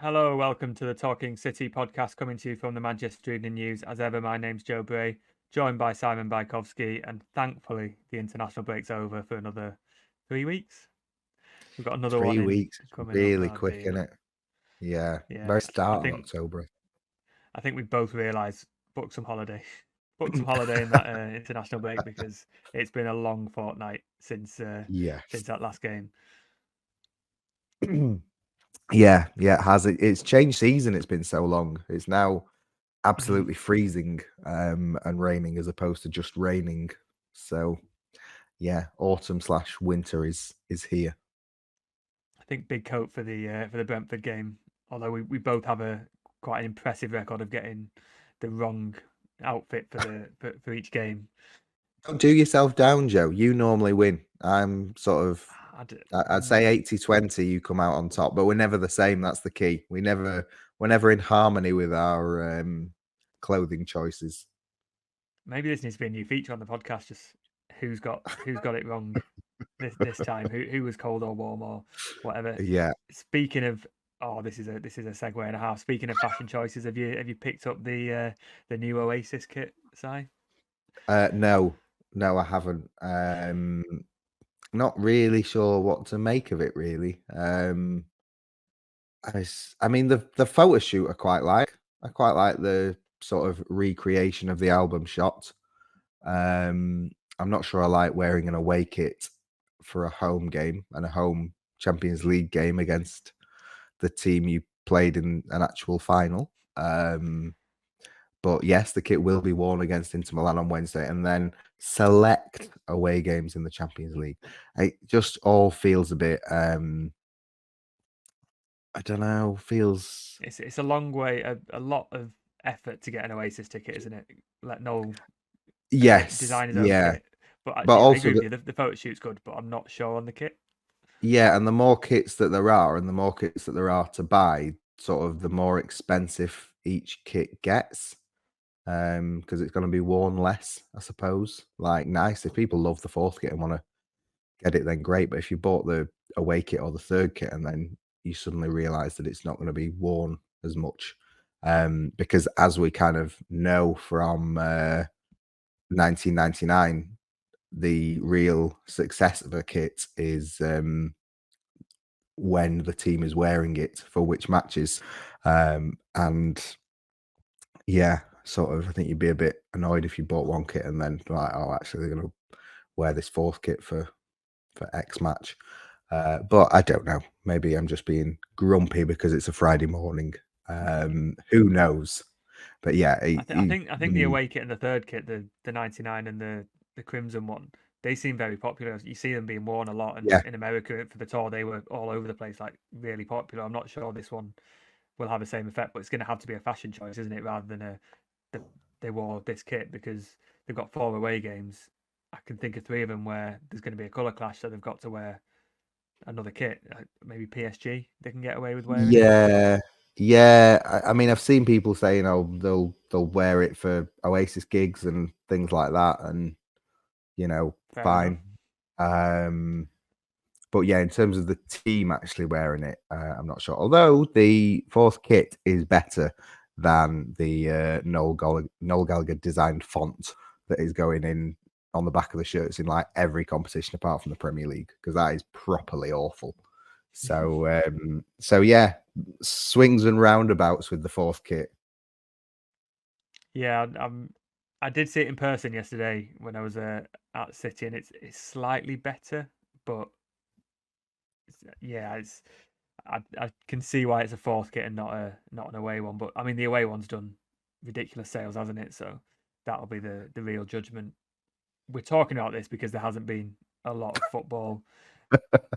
Hello, welcome to the Talking City podcast coming to you from the Manchester Evening News. As ever, my name's Joe Bray, joined by Simon Bajkowski, and thankfully the international break's over for another 3 weeks. We've got another one 3 weeks. It's coming up. really Oh quick, isn't dear. it? Yeah. Yeah, Very I start of think October. I think we both realised book some holiday, book some holiday in that international break because it's been a long fortnight since Yes. that last game. Yeah, it has. It's changed season. It's been so long. It's now Mhm. absolutely freezing and raining as opposed to just raining. So yeah, autumn/winter is here. I think big coat for the Brentford game. Although we both have a quite an impressive record of getting the wrong outfit for each game. Don't do yourself down, Joe. You normally win. I'm sort of I'd say 80-20 you come out on top, but we're never the same. That's the key. We're never in harmony with our clothing choices. Maybe this needs to be a new feature on the podcast. Just who's got it wrong this time. Who was cold or warm or whatever. Yeah. Speaking of this is a segue and a half. Speaking of fashion choices, have you picked up the new Oasis kit, Si? No, I haven't. Not really sure what to make of it, really. I mean, the photo shoot I quite like. I quite like the sort of recreation of the album shot. I'm not sure I like wearing an away kit for a home game and a home Champions League game against the team you played in an actual final. But yes, the kit will be worn against Inter Milan on Wednesday, and then select away games in the Champions League. It just all feels a bit. I don't know. Feels It's a long way, a lot of effort to get an Oasis ticket, isn't it? Let no yes, design his own yeah, kit. But but I also agree with you. The photo shoot's good, but I'm not sure on the kit. yeah, and the more kits that there are, and the more kits that there are to buy, sort of the more expensive each kit gets. Because it's going to be worn less, I suppose. Like, nice if people love the fourth kit and want to get it, then great. But if you bought the away kit or the third kit and then you suddenly realize that it's not going to be worn as much, because as we kind of know from 1999, the real success of a kit is when the team is wearing it for which matches. And yeah, sort of, I think you'd be a bit annoyed if you bought one kit and then like, oh, actually, they're going to wear this fourth kit for X match. But I don't know. Maybe I'm just being grumpy because it's a Friday morning. Who knows? But yeah, I think the away kit and the third kit, the 99 and the crimson one, they seem very popular. You see them being worn a lot, and yeah, in America for the tour, they were all over the place, like really popular. I'm not sure this one will have the same effect, but it's going to have to be a fashion choice, isn't it, rather than the, they wore this kit because they've got 4 away games. I can think of 3 of them where there's going to be a colour clash, so they've got to wear another kit. Maybe PSG they can get away with wearing it. yeah, yeah. I mean, I've seen people saying, "Oh, they'll wear it for Oasis gigs and things like that," and Fair enough. fine. Um, But yeah, in terms of the team actually wearing it, I'm not sure. Although the fourth kit is better than the Noel Gallagher designed font that is going in on the back of the shirts in like every competition apart from the Premier League, because that is properly awful. So yeah, swings and roundabouts with the fourth kit. Yeah, I did see it in person yesterday when I was at City, and it's slightly better, but yeah, I can see why it's a fourth kit and not an away one. But I mean, the away one's done ridiculous sales, hasn't it? So that'll be the real judgment. We're talking about this because there hasn't been a lot of football.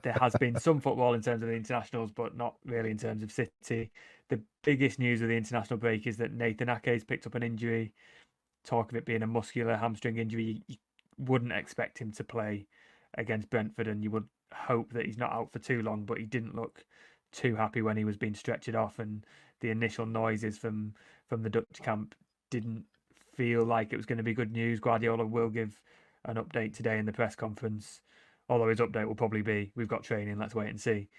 There has been some football in terms of the internationals, but not really in terms of City. The biggest news of the international break is that Nathan Ake's picked up an injury. Talk of it being a muscular hamstring injury, you wouldn't expect him to play against Brentford, and you would hope that he's not out for too long. But he didn't look too happy when he was being stretchered off, and the initial noises from the Dutch camp didn't feel like it was going to be good news. Guardiola will give an update today in the press conference, although his update will probably be, "We've got training, let's wait and see."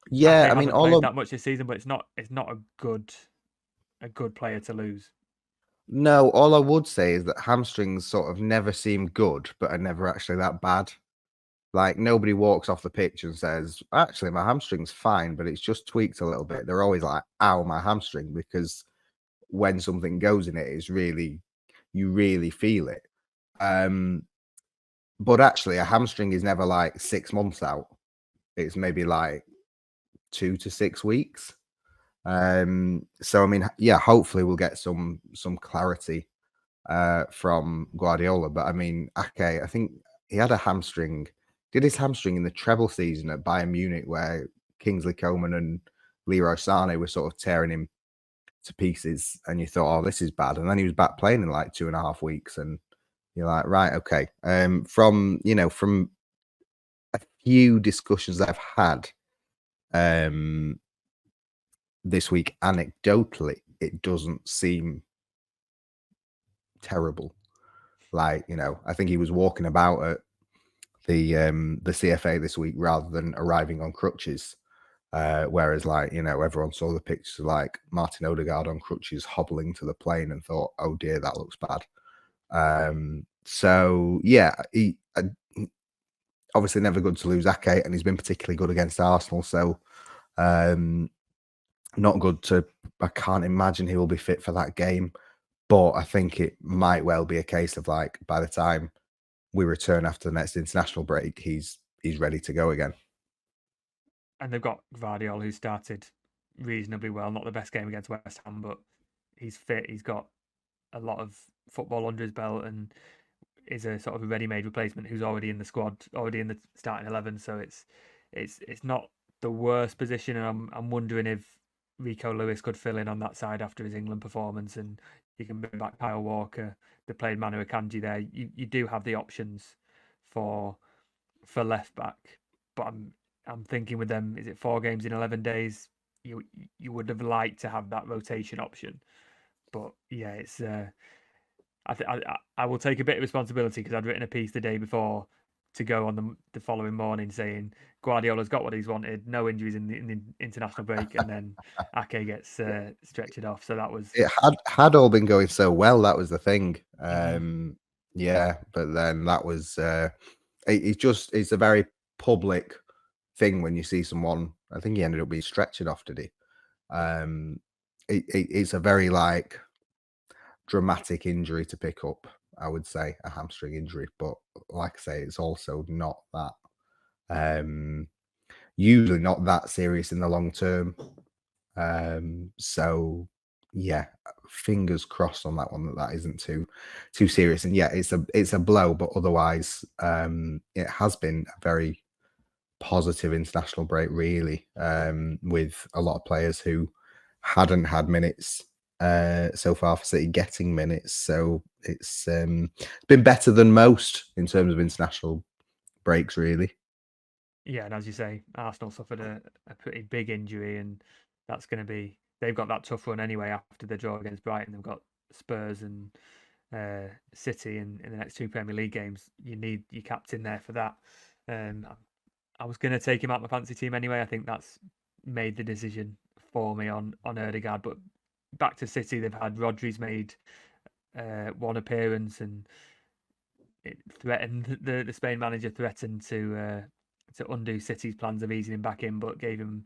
Yeah, I mean, hasn't played that much this season, but it's not a good player to lose. no, all I would say is that hamstrings sort of never seem good, but are never actually that bad. Like nobody walks off the pitch and says, "Actually, my hamstring's fine, but it's just tweaked a little bit." They're always like, "Ow, my hamstring," because when something goes in it, you really feel it. But actually, a hamstring is never like 6 months out. It's maybe like 2 to 6 weeks. So I mean, yeah, hopefully we'll get some clarity from Guardiola. But I mean, Ake, I think he had a hamstring, did his hamstring in the treble season at Bayern Munich, where Kingsley Coman and Leroy Sané were sort of tearing him to pieces, and you thought, oh, this is bad. And then he was back playing in like 2.5 weeks, and you're like, right, okay. From a few discussions that I've had this week, anecdotally, it doesn't seem terrible. Like, I think he was walking about at the CFA this week rather than arriving on crutches. Whereas, like, everyone saw the pictures of like Martin Odegaard on crutches hobbling to the plane and thought, oh dear, that looks bad. So yeah, he obviously never good to lose Ake, and he's been particularly good against Arsenal. So not good to. I can't imagine he will be fit for that game. But I think it might well be a case of like by the time we return after the next international break, he's ready to go again. And they've got Gvardiol, who started reasonably well. Not the best game against West Ham, but he's fit. He's got a lot of football under his belt, and is a sort of a ready-made replacement who's already in the squad, already in the starting 11. So it's not the worst position, and I'm wondering if Rico Lewis could fill in on that side after his England performance, and you can bring back Kyle Walker, the played Manu Akanji there. You do have the options for left back, but I'm thinking with them, is it 4 games in 11 days? You would have liked to have that rotation option, but yeah, it's I will take a bit of responsibility because I'd written a piece the day before to go on the following morning saying Guardiola's got what he's wanted, no injuries in the international break, and then Ake gets stretched off. So that was it had all been going so well. That was the thing. Yeah, but then that was it's a very public thing when you see someone. I think he ended up being stretched off, did he? It's a very like dramatic injury to pick up. I would say a hamstring injury, but like I say, it's also not that usually not that serious in the long term. So yeah, fingers crossed on that one that isn't too serious. And yeah, it's a blow, but otherwise, it has been a very positive international break, really, with a lot of players who hadn't had minutes so far for City getting minutes. So it's been better than most in terms of international breaks, really. Yeah, and as you say, Arsenal suffered a pretty big injury, and that's going to be they've got that tough run anyway after the draw against Brighton. They've got Spurs and City in the next 2 Premier League games. You need your captain there for that. I was going to take him out my fancy team anyway. I think that's made the decision for me on Odegaard. But back to City, they've had Rodri's made one appearance, and it threatened the Spain manager threatened to undo City's plans of easing him back in, but gave him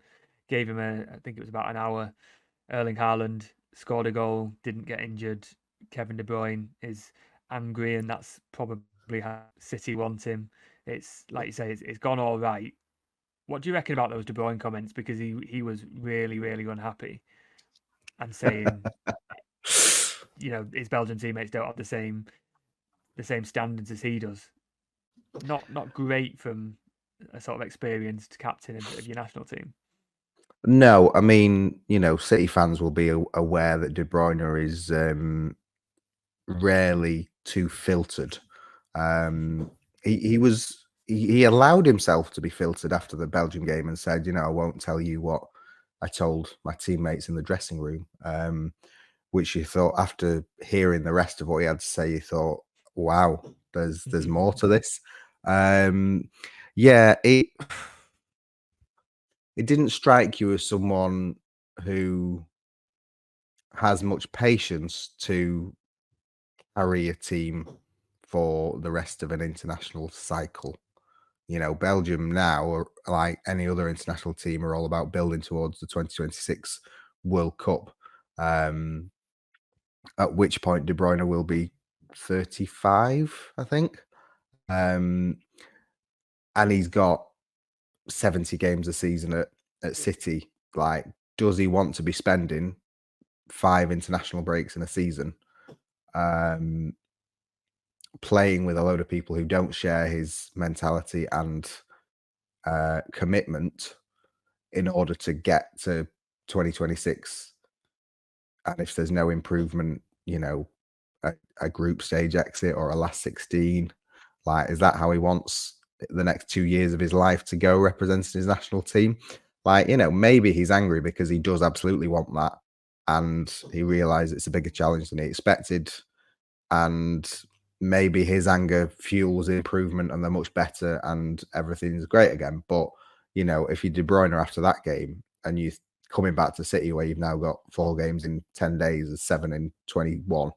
I think it was about an hour. Erling Haaland scored a goal, didn't get injured. Kevin De Bruyne is angry, and that's probably how City want him. It's like you say, it's gone all right. What do you reckon about those De Bruyne comments? Because he was really unhappy and saying, his Belgian teammates don't have the same standards as he does. Not great from a sort of experienced captain of your national team. No, I mean, City fans will be aware that De Bruyne is rarely too filtered. He allowed himself to be filtered after the Belgium game and said, I won't tell you what I told my teammates in the dressing room. Which you thought, after hearing the rest of what he had to say, you thought, wow, there's more to this. Yeah, it didn't strike you as someone who has much patience to carry a team for the rest of an international cycle. You know, Belgium now, or like any other international team, are all about building towards the 2026 World Cup. Um, at which point De Bruyne will be 35, I think. And he's got 70 games a season at City. Like, does he want to be spending 5 international breaks in a season, playing with a load of people who don't share his mentality and commitment in order to get to 2026? And if there's no improvement, you know, a group stage exit or a last 16, like, is that how he wants the next 2 years of his life to go, representing his national team? Like, you know, maybe he's angry because he does absolutely want that, and he realized it's a bigger challenge than he expected, and maybe his anger fuels improvement and they're much better and everything's great again. But, you know, if you De Bruyne after that game and you coming back to City where you've now got 4 games in 10 days and 7 in 21,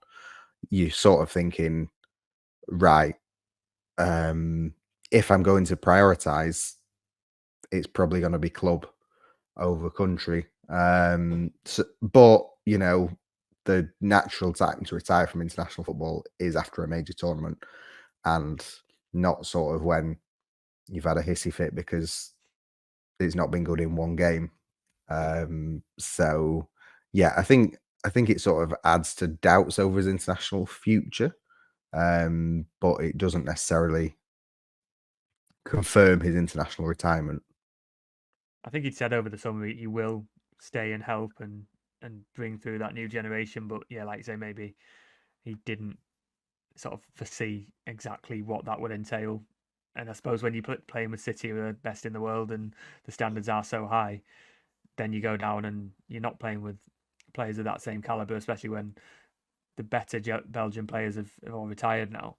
you're sort of thinking, right, if I'm going to prioritize, it's probably going to be club over country. But, you know, the natural time to retire from international football is after a major tournament, and not sort of when you've had a hissy fit because it's not been good in one game. So yeah, I think it sort of adds to doubts over his international future, but it doesn't necessarily confirm his international retirement. I think he'd said over the summer he will stay and help and bring through that new generation. But yeah, like you say, maybe he didn't sort of foresee exactly what that would entail. And I suppose when you playing with City, who are the best in the world, and the standards are so high, then you go down and you're not playing with players of that same caliber, especially when the better Belgian players have all retired now.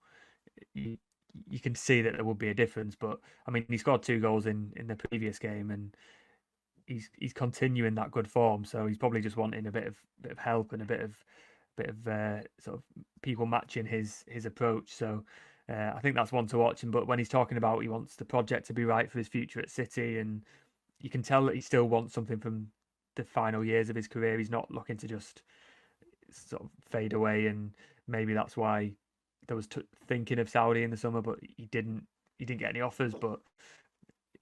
You, you can see that there would be a difference. But I mean, he scored 2 goals in the previous game, and he's continuing that good form. So he's probably just wanting a bit of help and a bit of sort of people matching his approach. So I think that's one to watch. But when he's talking about he wants the project to be right for his future at City, and you can tell that he still wants something from the final years of his career. He's not looking to just sort of fade away, and maybe that's why there was thinking of Saudi in the summer, but he didn't. He didn't get any offers. But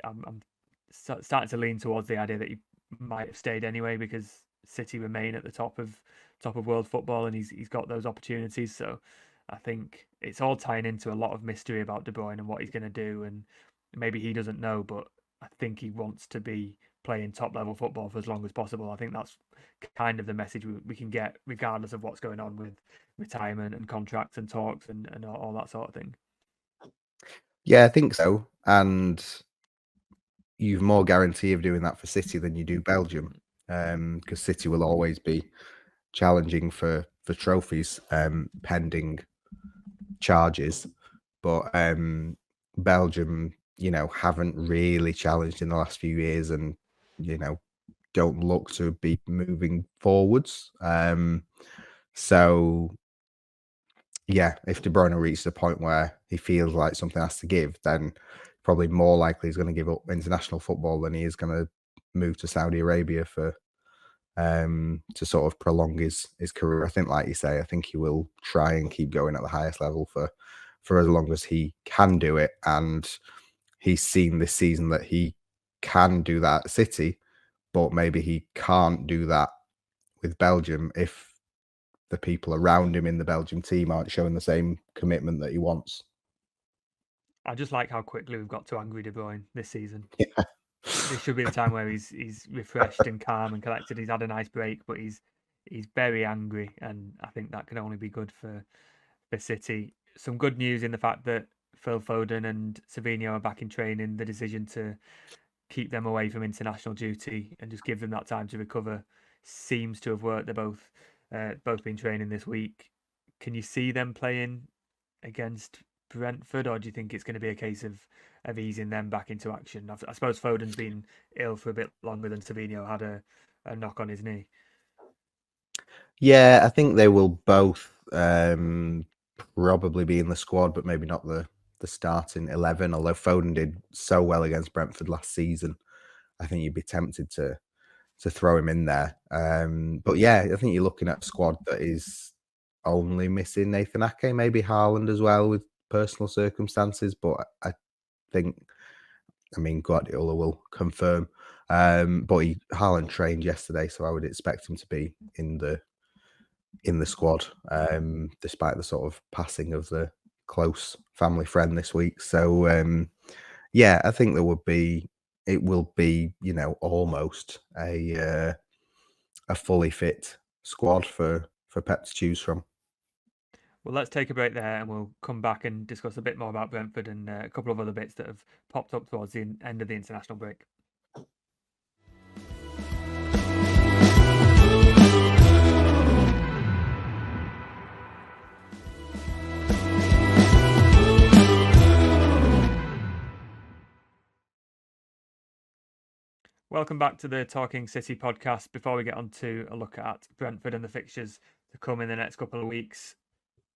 I'm starting to lean towards the idea that he might have stayed anyway because City remain at the top of world football, and he's got those opportunities. So I think it's all tying into a lot of mystery about De Bruyne and what he's going to do, and maybe he doesn't know, but I think he wants to be playing top level football for as long as possible. I think that's kind of the message we can get, regardless of what's going on with retirement and contracts and talks and all that sort of thing. Yeah, I think so. And you've more guarantee of doing that for City than you do Belgium, because City will always be challenging for trophies, pending charges. But Belgium, you know, haven't really challenged in the last few years, and you know, don't look to be moving forwards. So yeah, if De Bruyne reaches a point where he feels like something has to give, then probably more likely he's going to give up international football than he is going to move to Saudi Arabia for to sort of prolong his career. I think, like you say, I think he will try and keep going at the highest level for as long as he can do it. And he's seen this season that he can do that at City, but maybe he can't do that with Belgium if the people around him in the Belgium team aren't showing the same commitment that he wants. I just like how quickly we've got to angry De Bruyne this season. Yeah. This should be the time where he's refreshed and calm and collected. He's had a nice break, but he's very angry, and I think that can only be good for City. Some good news in the fact that Phil Foden and Savino are back in training. The decision to keep them away from international duty and just give them that time to recover seems to have worked. They're both been training this week. Can you see them playing against Brentford, or do you think it's going to be a case of of easing them back into action. I suppose Foden's been ill for a bit longer than Savinho had a knock on his knee. Yeah, I think they will both probably be in the squad, but maybe not the starting 11. Although Foden did so well against Brentford last season, I think you'd be tempted to throw him in there. But yeah, I think you're looking at a squad that is only missing Nathan Ake, maybe Haaland as well with personal circumstances. But I think, I mean, Guardiola will confirm. But Haaland trained yesterday, so I would expect him to be in the squad, despite the sort of passing of the close family friend this week. So yeah, I think it will be, almost a fully fit squad for Pep to choose from. Well, let's take a break there and we'll come back and discuss a bit more about Brentford and a couple of other bits that have popped up towards the end of the international break. Welcome back to the Talking City podcast. Before we get on to a look at Brentford and the fixtures to come in the next couple of weeks,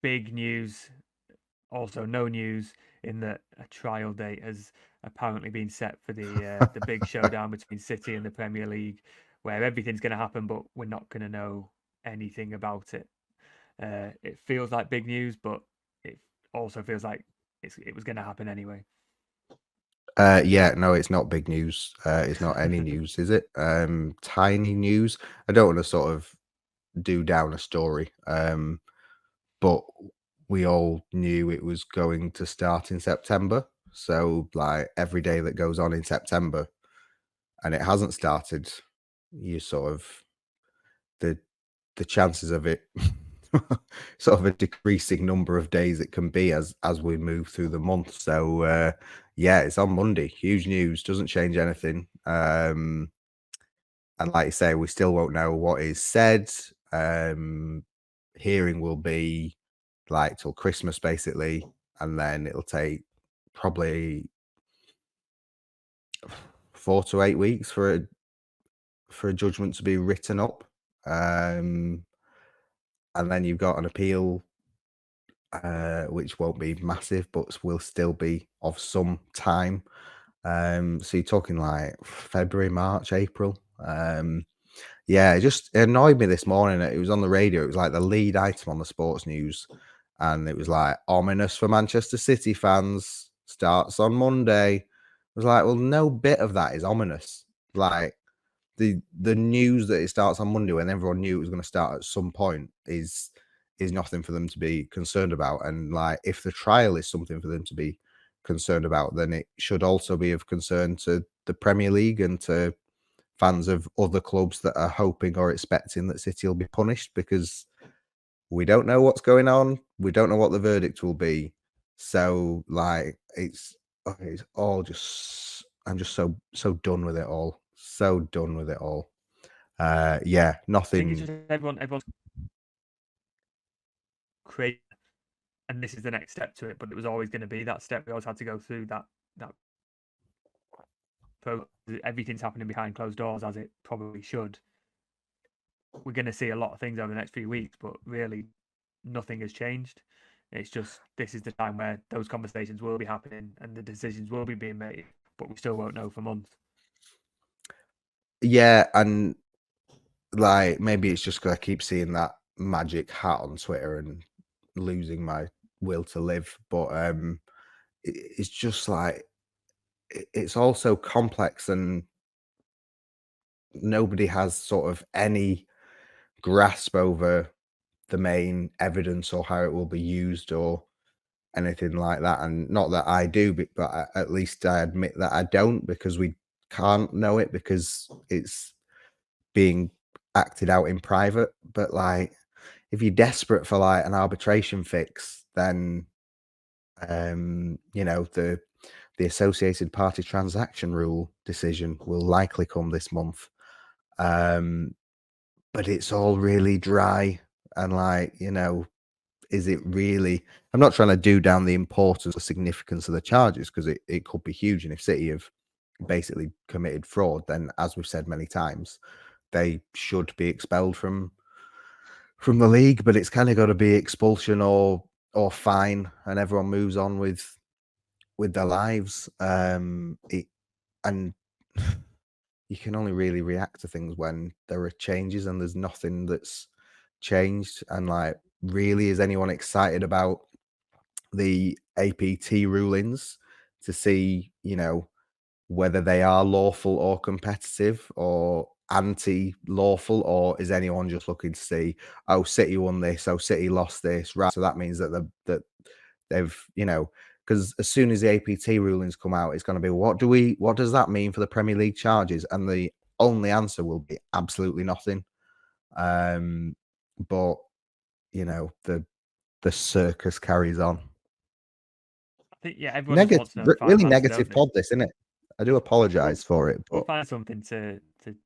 big news, also no news in that a trial date has apparently been set for the big showdown between City and the Premier League, where everything's going to happen, but we're not going to know anything about it. It feels like big news, but it also feels like it was going to happen anyway. Yeah, no, it's not big news. It's not any news, is it? Tiny news. I don't want to sort of do down a story, but we all knew it was going to start in September. So, like, every day that goes on in September and it hasn't started, you sort of the chances of it sort of a decreasing number of days it can be as we move through the month. So yeah, it's on Monday. Huge news, doesn't change anything. And like you say, we still won't know what is said. Hearing will be like till Christmas basically, and then it'll take probably 4 to 8 weeks for a judgment to be written up. And then you've got an appeal, which won't be massive, but will still be of some time. So you're talking like February, March, April. Yeah, it just annoyed me this morning. It was on the radio. It was like the lead item on the sports news. And it was like, ominous for Manchester City fans, starts on Monday. I was like, well, no bit of that is ominous. Like, the news that it starts on Monday when everyone knew it was going to start at some point is nothing for them to be concerned about. And like, if the trial is something for them to be concerned about, then it should also be of concern to the Premier League and to fans of other clubs that are hoping or expecting that City will be punished, because we don't know what's going on. We don't know what the verdict will be. So like, it's all just, I'm just so done with it all. So done with it all. Yeah, I think it's nothing. just everyone's crazy, and this is the next step to it. But it was always going to be that step. We always had to go through that. Everything's happening behind closed doors, as it probably should. We're going to see a lot of things over the next few weeks, but really nothing has changed. It's just this is the time where those conversations will be happening and the decisions will be being made, but we still won't know for months. Yeah, and like, maybe it's just because I keep seeing that magic hat on Twitter and losing my will to live. But it's just like, it's all so complex, and nobody has sort of any grasp over the main evidence or how it will be used or anything like that. And not that I do, but at least I admit that I don't, because we can't know it because it's being acted out in private. But like, if you're desperate for like an arbitration fix, then the associated party transaction rule decision will likely come this month. But it's all really dry, and like, is it really? I'm not trying to do down the importance or significance of the charges, because it could be huge. And if City have basically committed fraud, then, as we've said many times, they should be expelled from the league. But it's kind of got to be expulsion or fine, and everyone moves on with their lives. And you can only really react to things when there are changes, and there's nothing that's changed. And like, really, is anyone excited about the APT rulings to see, whether they are lawful or competitive or anti-lawful, or is anyone just looking to see, oh, City won this, oh, City lost this, right? So that means that they've, because as soon as the APT rulings come out, it's going to be, what does that mean for the Premier League charges? And the only answer will be absolutely nothing. But the circus carries on. I think, yeah, everyone just wants to know the final Really answer, negative don't they? pod, this, isn't it? I do apologise for it, We'll but find something to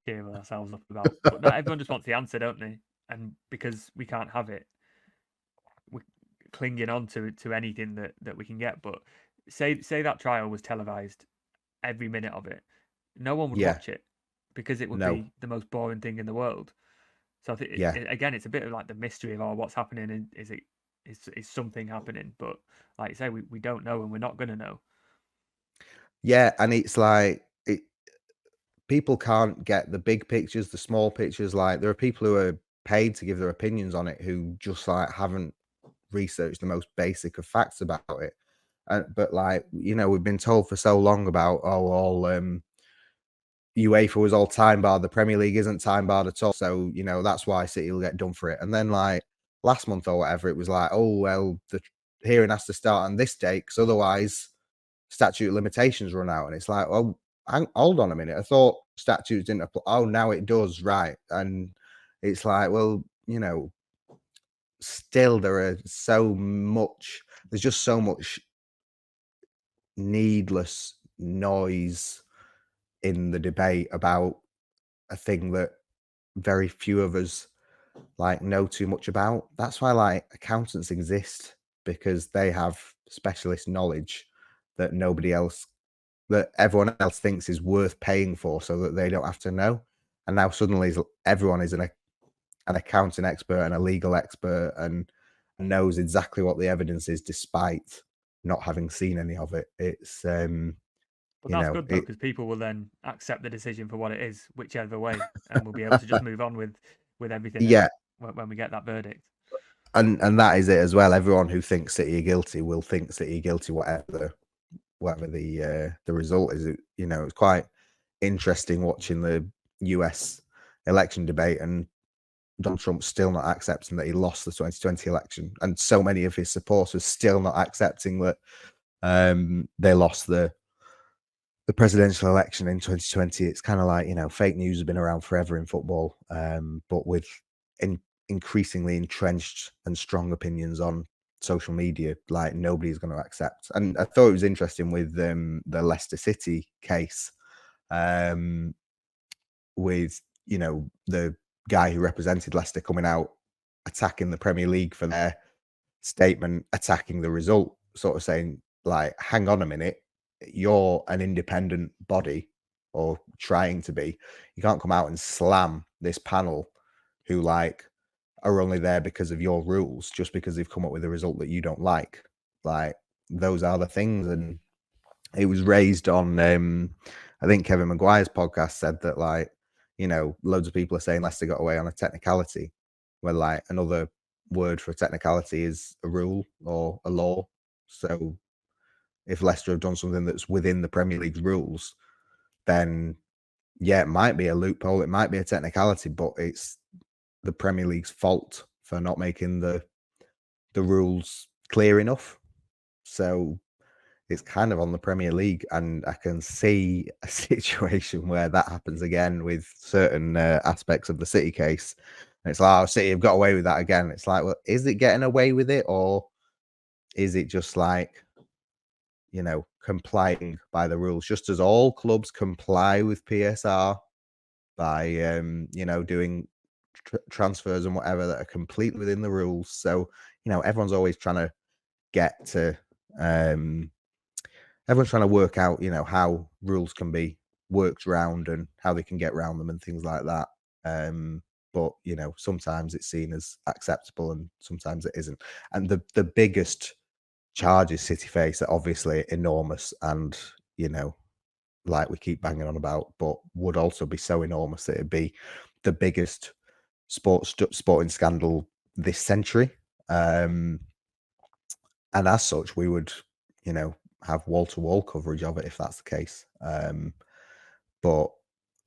cheer ourselves up about. But no, everyone just wants the answer, don't they? And because we can't have it, we're clinging on to anything that we can get. But say that trial was televised, every minute of it, no one would yeah, watch it, because it would no, be the most boring thing in the world. So I think, yeah. again, it's a bit of like the mystery of, what's happening, and is something happening? But like you say, we don't know, and we're not going to know. Yeah, and it's like, people can't get the big pictures, the small pictures. Like, there are people who are paid to give their opinions on it who just like haven't researched the most basic of facts about it. But like, we've been told for so long about, UEFA was all time barred. The Premier League isn't time barred at all. So, that's why City will get done for it. And then like last month or whatever, it was like, oh, well, the hearing has to start on this date, because otherwise statute of limitations run out. And it's like, oh, hold on a minute. I thought statutes didn't apply. Oh, now it does. Right. And it's like, well, still there's just so much needless noise in the debate about a thing that very few of us like know too much about. That's why like accountants exist, because they have specialist knowledge that everyone else thinks is worth paying for, so that they don't have to know. And now suddenly everyone is an accounting expert and a legal expert and knows exactly what the evidence is, despite not having seen any of it. It's But that's good, though, because people will then accept the decision for what it is, whichever way, and we'll be able to just move on with everything else when we get that verdict. And that is it as well. Everyone who thinks City are guilty will think City are guilty, whatever the result is. It's quite interesting watching the US election debate, and Donald Trump's still not accepting that he lost the 2020 election, and so many of his supporters still not accepting that they lost the presidential election in 2020. It's kind of like, fake news has been around forever in football, but with increasingly entrenched and strong opinions on social media, like, nobody's going to accept. And I thought it was interesting with the Leicester City case, with the guy who represented Leicester coming out attacking the Premier League for their statement, attacking the result, sort of saying, like, hang on a minute, you're an independent body, or trying to be. You can't come out and slam this panel who like are only there because of your rules, just because they've come up with a result that you don't like. Like, those are the things. And it was raised on I think Kevin Maguire's podcast said that, like, loads of people are saying Leicester got away on a technicality, where like another word for a technicality is a rule or a law. So if Leicester have done something that's within the Premier League's rules, then yeah, it might be a loophole, it might be a technicality, but it's the Premier League's fault for not making the rules clear enough. So it's kind of on the Premier League, and I can see a situation where that happens again with certain aspects of the City case. And it's like, oh, City have got away with that again. It's like, well, is it getting away with it, or is it just like, complying by the rules, just as all clubs comply with PSR by, doing transfers and whatever that are completely within the rules. So, everyone's always trying to get to, everyone's trying to work out, how rules can be worked around and how they can get around them and things like that. But sometimes it's seen as acceptable and sometimes it isn't. And the biggest charges City face are obviously enormous and, like we keep banging on about, but would also be so enormous that it'd be the biggest sporting scandal this century. And as such, we would, have wall-to-wall coverage of it if that's the case. But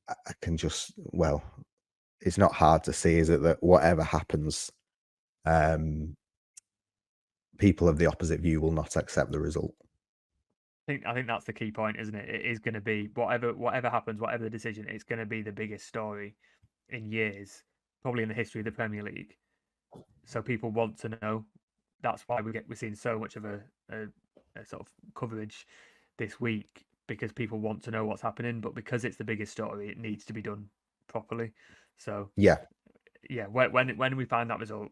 I can just, well, it's not hard to see, is it, that whatever happens, people of the opposite view will not accept the result. I think that's the key point, isn't it? It is going to be whatever happens, whatever the decision, it's going to be the biggest story in years, probably in the history of the Premier League. So people want to know. That's why we're seeing so much of a sort of coverage this week, because people want to know what's happening. But because it's the biggest story, it needs to be done properly. So Yeah, when we find that result,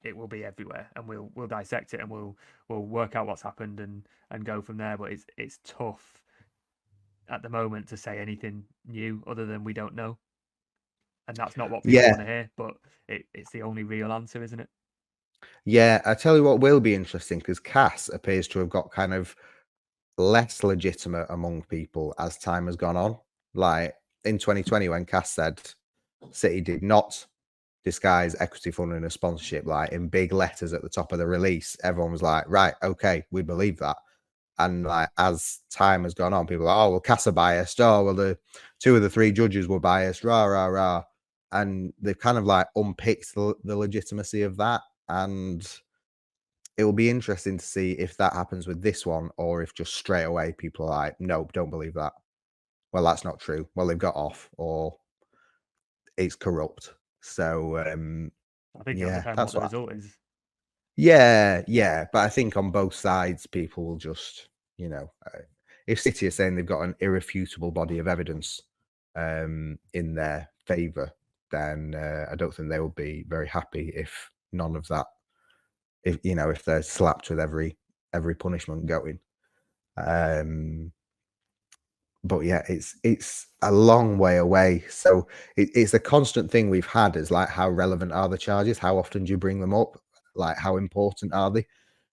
it will be everywhere, and we'll dissect it, and we'll work out what's happened and go from there. But it's tough at the moment to say anything new other than we don't know, and that's not what people yeah, want to hear. But it's the only real answer, isn't it? yeah. I tell you what will be interesting, because Cass appears to have got kind of less legitimate among people as time has gone on. Like in 2020, when Cass said City did not disguise equity funding as sponsorship, like in big letters at the top of the release, everyone was like, right, okay, we believe that. And like as time has gone on, people are like, oh, well, Cass are biased. Oh, well, the 2 of the 3 judges were biased. Rah, rah, rah. And they've kind of like unpicked the legitimacy of that. And it will be interesting to see if that happens with this one, or if just straight away people are like, no, don't believe that. Well, that's not true. Well, they've got off, or it's corrupt. So I think it'll yeah, depend what that's the what. result is. Yeah. But I think on both sides, people will just, if City are saying they've got an irrefutable body of evidence in their favour, then I don't think they will be very happy if none of that, if they're slapped with every punishment going. But yeah, it's a long way away. So it's a constant thing we've had, is like, how relevant are the charges? How often do you bring them up? Like, how important are they?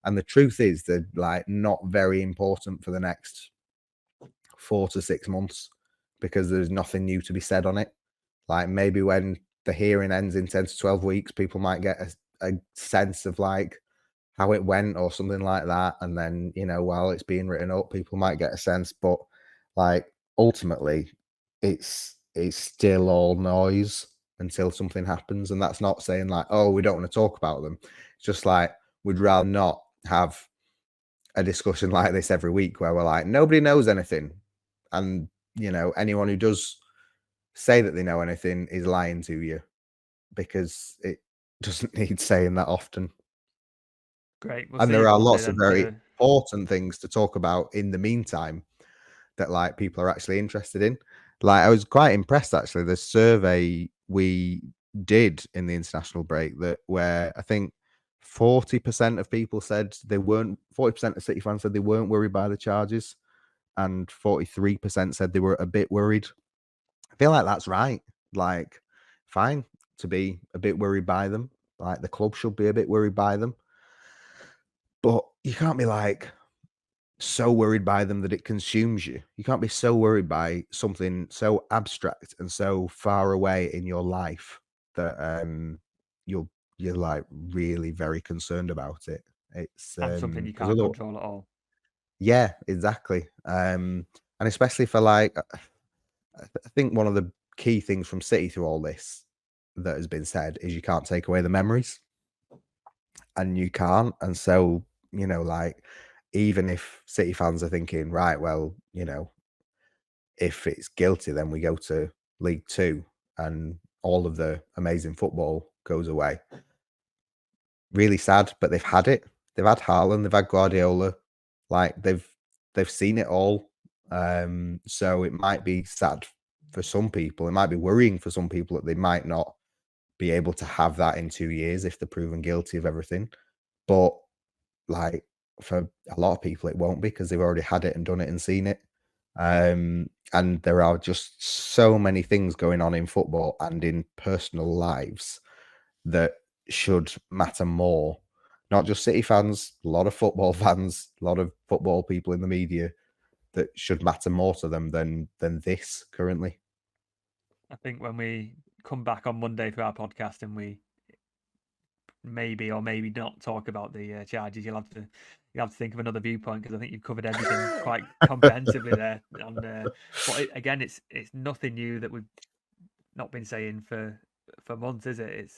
And the truth is, they're like not very important for the next 4 to 6 months, because there's nothing new to be said on it. Like maybe when the hearing ends in 10 to 12 weeks, people might get a sense of like how it went or something like that. And then, while it's being written up, people might get a sense. But like ultimately, it's still all noise until something happens. And that's not saying like, oh, we don't want to talk about them. It's just like, we'd rather not have a discussion like this every week where we're like, nobody knows anything. And, anyone who does say that they know anything is lying to you, because it doesn't need saying that often. Great. We'll And see there you are Monday lots of then. very important things to talk about in the meantime that like people are actually interested in. Like I was quite impressed actually, the survey we did in the international break, that where I think 40% of people said they weren't 40% of City fans said they weren't worried by the charges, and 43% said they were a bit worried. I feel like that's right. Like, fine to be a bit worried by them. Like the club should be a bit worried by them. But you can't be like so worried by them that it consumes you. You can't be so worried by something so abstract and so far away in your life that you're like really very concerned about it. It's and something you because can't control at all. yeah, exactly. And especially for like I think one of the key things from City through all this that has been said is you can't take away the memories, and you can't. And so, like, even if City fans are thinking, right, well, if it's guilty, then we go to League Two and all of the amazing football goes away. Really sad, but they've had it. They've had Haaland, they've had Guardiola, like they've seen it all. So it might be sad for some people. It might be worrying for some people that they might not be able to have that in 2 years if they're proven guilty of everything. But like for a lot of people, it won't be because they've already had it and done it and seen it. And there are just so many things going on in football and in personal lives that should matter more. Not just City fans, a lot of football fans, a lot of football people in the media that should matter more to them than this currently. I think when we come back on Monday for our podcast and we maybe or maybe not talk about the charges, you'll have to think of another viewpoint, because I think you've covered everything quite comprehensively there. But again, it's nothing new that we've not been saying for months, is it?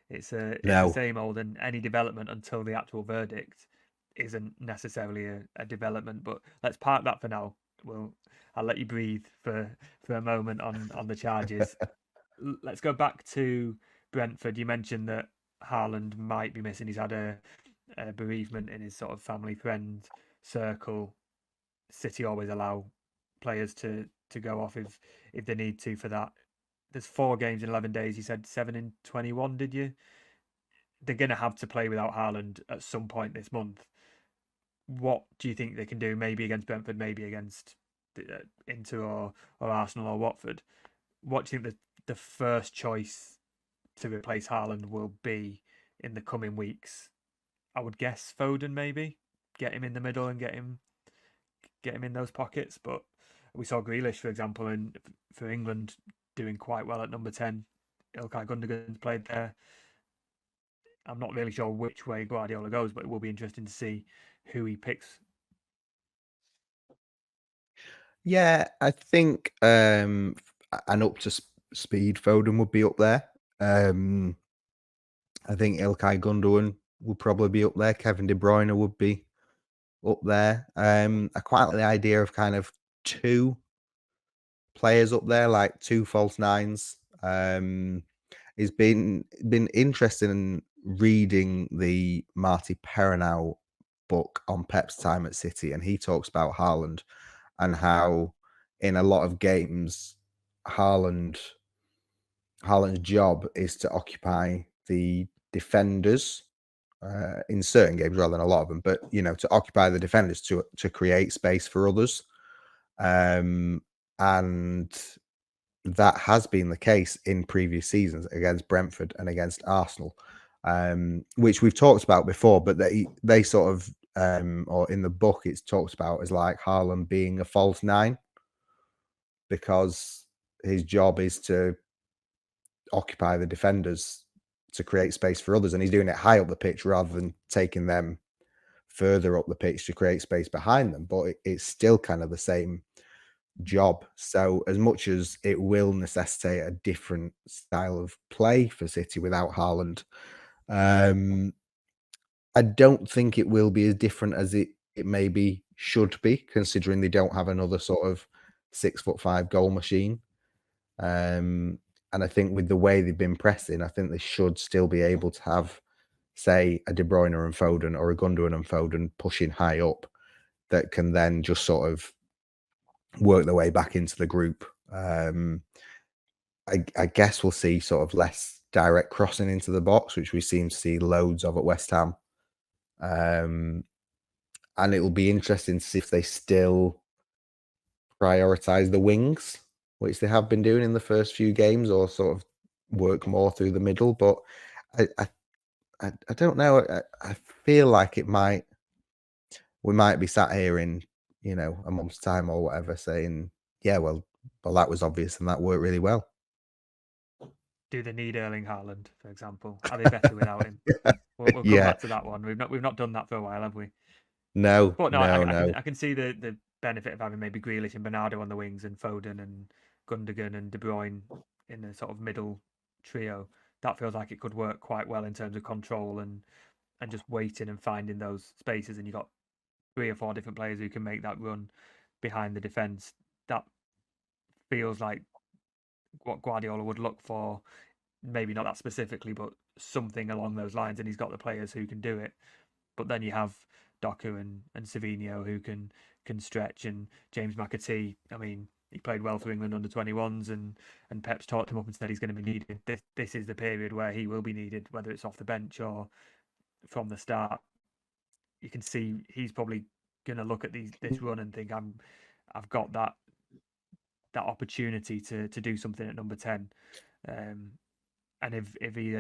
It's the No. same old, and any development until the actual verdict isn't necessarily a development. But let's park that for now. I'll let you breathe for a moment on the charges. Let's go back to Brentford. You mentioned that Haaland might be missing. He's had a bereavement in his sort of family friend circle. City always allow players to go off if they need to for that. There's 4 games in 11 days. You said 7 in 21, did you? They're going to have to play without Haaland at some point this month. What do you think they can do? Maybe against Brentford, maybe against Inter or Arsenal or Watford. What do you think the first choice to replace Haaland will be in the coming weeks? I would guess Foden, maybe. Get him in the middle and get him in those pockets. But we saw Grealish, for example, for England doing quite well at number 10. Ilkay Gundogan's played there. I'm not really sure which way Guardiola goes, but it will be interesting to see who he picks. Yeah, I think an up to speed Foden would be up there. I think Ilkay Gundogan would probably be up there. Kevin De Bruyne would be up there. I quite like the idea of kind of 2 players up there, like 2 false nines. It's been interesting in reading the Marty Perarnau book on Pep's time at City, and he talks about Haaland and how in a lot of games Haaland's job is to occupy the defenders in certain games rather than a lot of them, but to occupy the defenders to create space for others. And that has been the case in previous seasons against Brentford and against Arsenal, which we've talked about before, but they sort of, or in the book, it's talked about as like Haaland being a false 9 because his job is to occupy the defenders to create space for others, and he's doing it high up the pitch rather than taking them further up the pitch to create space behind them. But it's still kind of the same job. So as much as it will necessitate a different style of play for City without Haaland, I don't think it will be as different as it maybe should be, considering they don't have another sort of 6'5" goal machine. And I think with the way they've been pressing, I think they should still be able to have, say, a De Bruyne and Foden or a Gundogan and Foden pushing high up that can then just sort of work their way back into the group. I guess we'll see sort of less direct crossing into the box, which we seem to see loads of at West Ham. And it will be interesting to see if they still prioritize the wings, which they have been doing in the first few games, or sort of work more through the middle. But I don't know. I feel like we might be sat here in a month's time or whatever saying, yeah, well that was obvious and that worked really well. Do they need Erling Haaland, for example? Are they better without him? We'll come Yeah. back to that one. We've not done that for a while, have we? No, But no, no. I can see the benefit of having maybe Grealish and Bernardo on the wings and Foden and Gundogan and De Bruyne in the sort of middle trio. That feels like it could work quite well in terms of control and just waiting and finding those spaces. And you've got 3 or 4 different players who can make that run behind the defence. That feels like what Guardiola would look for. Maybe not that specifically, but something along those lines. And he's got the players who can do it. But then you have Doku and Savino who can stretch, and James McAtee. I mean, he played well for England under 21s, and Pep's talked him up and said he's going to be needed. This is the period where he will be needed, whether it's off the bench or from the start. You can see he's probably going to look at this run and think I've got that opportunity to do something at number 10. And if he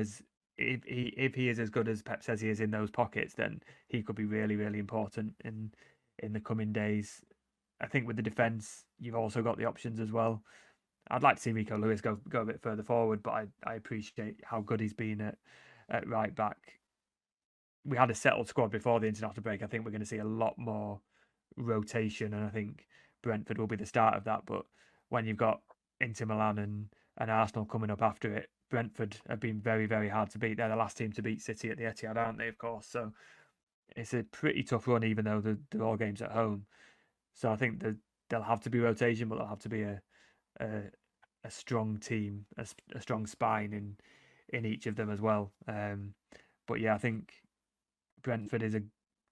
is as good as Pep says he is in those pockets, then he could be really, really important in the coming days. I think with the defence, you've also got the options as well. I'd like to see Rico Lewis go a bit further forward, but I appreciate how good he's been at right back. We had a settled squad before the international break. I think we're going to see a lot more rotation, and I think Brentford will be the start of that. But when you've got Inter Milan and Arsenal coming up after it, Brentford have been very, very hard to beat. They're the last team to beat City at the Etihad, aren't they, of course? So it's a pretty tough run, even though they're all games at home. So I think there'll have to be rotation, but there'll have to be a strong team, a strong spine in each of them as well. But yeah, I think Brentford is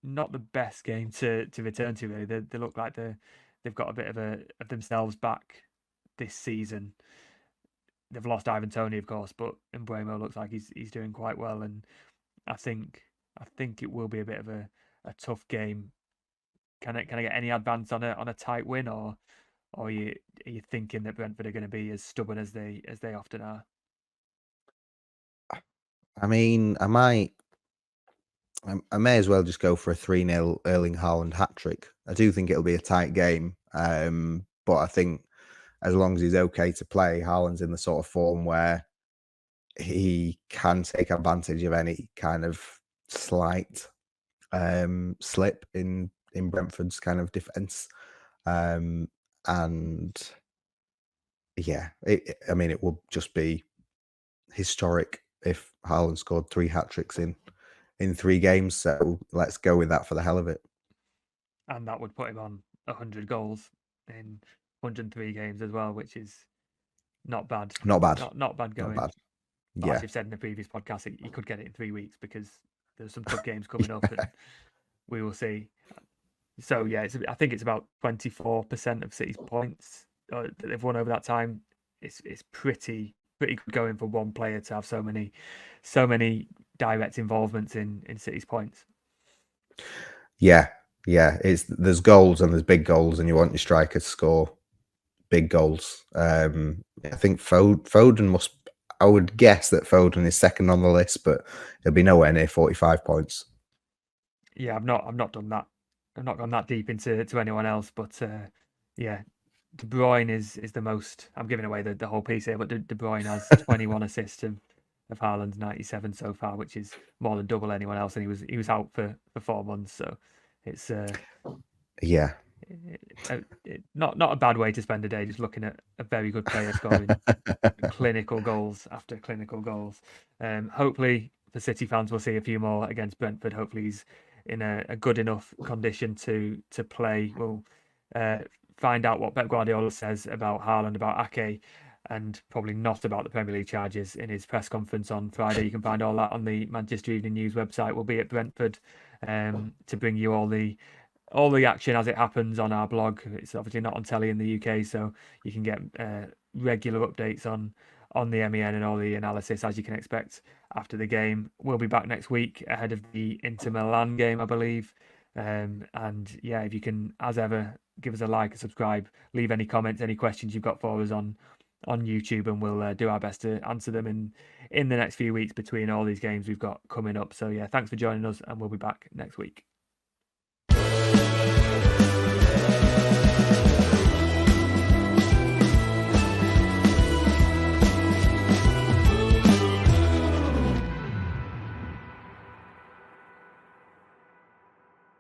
not the best game to return to. Really, they look like they've got a bit of themselves back this season. They've lost Ivan Toney, of course, but Mbeumo looks like he's doing quite well, and I think it will be a bit of a tough game. Can I get any advance on a tight win, or are you thinking that Brentford are going to be as stubborn as they often are? I mean, I may as well just go for a 3-0 Erling Haaland hat trick. I do think it'll be a tight game, but I think as long as he's okay to play, Haaland's in the sort of form where he can take advantage of any kind of slight slip in Brentford's kind of defence. And yeah, I mean, it would just be historic if Haaland scored 3 hat tricks in 3 games. So let's go with that for the hell of it. And that would put him on 100 goals in 103 games as well, which is not bad. Not bad. Not bad going. Not bad. But Yeah. as you've said in the previous podcast, he could get it in 3 weeks because there's some tough games coming up, and we will see. So yeah, I think it's about 24% of City's points that they've won over that time. It's pretty good going for one player to have so many direct involvements in City's points. Yeah. There's goals and there's big goals, and you want your striker to score big goals. I think Foden must. I would guess that Foden is second on the list, but he'll be nowhere near 45 points. Yeah, I've not done that. I've not gone that deep into anyone else, but yeah, De Bruyne is the most. I'm giving away the whole piece here, but De Bruyne has 21 assists of Haaland's 97 so far, which is more than double anyone else, and he was out for 4 months, so it's yeah. Not a bad way to spend a day, just looking at a very good player scoring clinical goals after clinical goals. Hopefully, for City fans, we'll see a few more against Brentford. Hopefully, he's in a good enough condition to play. We'll find out what Pep Guardiola says about Haaland, about Ake, and probably not about the Premier League charges in his press conference on Friday. You can find all that on the Manchester Evening News website. We'll be at Brentford to bring you all the action as it happens on our blog. It's obviously not on telly in the UK, so you can get regular updates on the MEN and all the analysis as you can expect after the game. We'll be back next week ahead of the Inter Milan game, I believe. And yeah, if you can, as ever, give us a like and subscribe, leave any comments, any questions you've got for us on YouTube, and we'll do our best to answer them in the next few weeks between all these games we've got coming up. So yeah, thanks for joining us, and we'll be back next week.